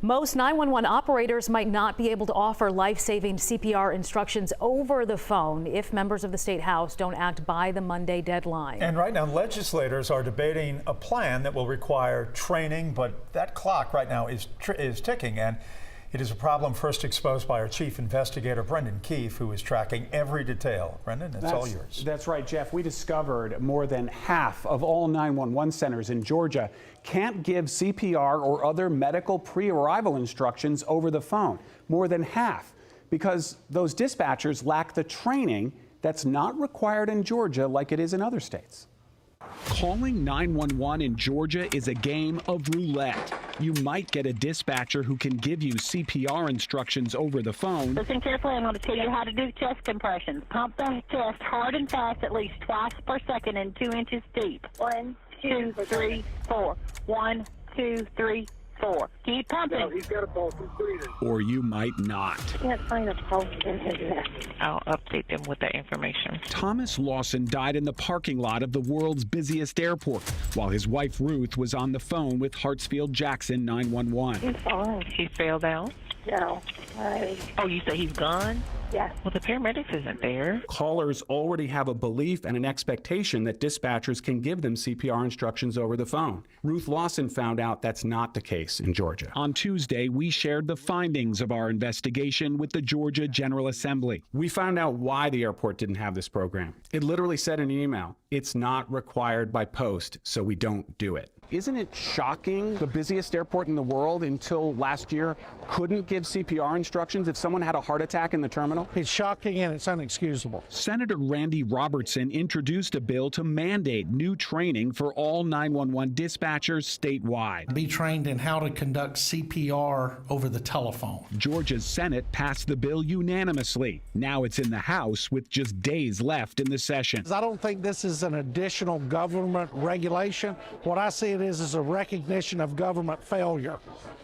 Most 911 operators might not be able to offer life-saving CPR instructions over the phone if members of the State House don't act by the Monday deadline. And right now, legislators are debating a plan that will require training, but that clock right now is ticking, and it is a problem first exposed by our chief investigator, Brendan Keefe, who is tracking every detail. Brendan, it's all yours. That's right, Jeff. We discovered more than half of all 911 centers in Georgia can't give CPR or other medical pre-arrival instructions over the phone. More than half, because those dispatchers lack the training that's not required in Georgia like it is in other states. Calling 911 in Georgia is a game of roulette. You might get a dispatcher who can give you CPR instructions over the phone. Listen carefully. I'm going to tell you how to do chest compressions. Pump the chest hard and fast at least twice per second and 2 inches deep. 1, 2, 3, 4. 1, 2, 3, 4. Keep pumping. No, he's got a pulse completed. Or you might not. Can't find a pulse in his neck. I'll update them with that information. Thomas Lawson died in the parking lot of the world's busiest airport while his wife Ruth was on the phone with Hartsfield-Jackson 911. He's fine. He fell down? No. Oh, you say he's gone? Yes. Well, the paramedics isn't there. Callers already have a belief and an expectation that dispatchers can give them CPR instructions over the phone. Ruth Lawson found out that's not the case in Georgia. On Tuesday, we shared the findings of our investigation with the Georgia General Assembly. We found out why the airport didn't have this program. It literally said in an email, it's not required by post, so we don't do it. Isn't it shocking the busiest airport in the world until last year couldn't give CPR instructions if someone had a heart attack in the terminal? It's shocking and it's unexcusable. Senator Randy Robertson introduced a bill to mandate new training for all 911 dispatchers statewide. Be trained in how to conduct CPR over the telephone. Georgia's Senate passed the bill unanimously. Now it's in the House with just days left in the session. I don't think this is an additional government regulation. What I see it is a recognition of government failure,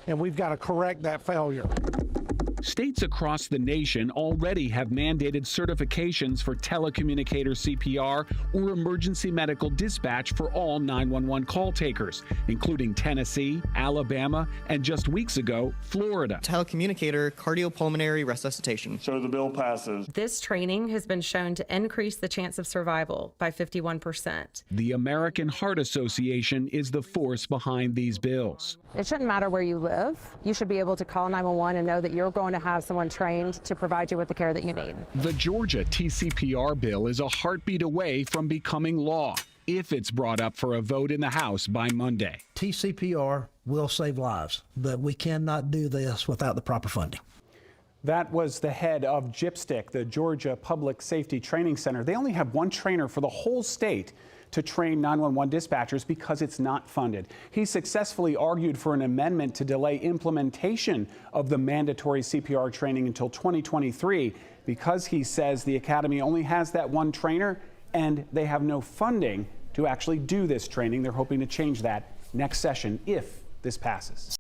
and we've got to correct that failure. States across the nation already have mandated certifications for telecommunicator CPR or emergency medical dispatch for all 911 call takers, including Tennessee, Alabama, and just weeks ago, Florida. Telecommunicator cardiopulmonary resuscitation. So the bill passes. This training has been shown to increase the chance of survival by 51%. The American Heart Association is the force behind these bills. It shouldn't matter where you live. You should be able to call 911 and know that you're going to have someone trained to provide you with the care that you need. The Georgia TCPR bill is a heartbeat away from becoming law if it's brought up for a vote in the House by Monday. TCPR will save lives, but we cannot do this without the proper funding. That was the head of GIPSTIC, the Georgia Public Safety Training Center. They only have one trainer for the whole state to train 911 dispatchers because it's not funded. He successfully argued for an amendment to delay implementation of the mandatory CPR training until 2023 because he says the academy only has that one trainer and they have no funding to actually do this training. They're hoping to change that next session if this passes.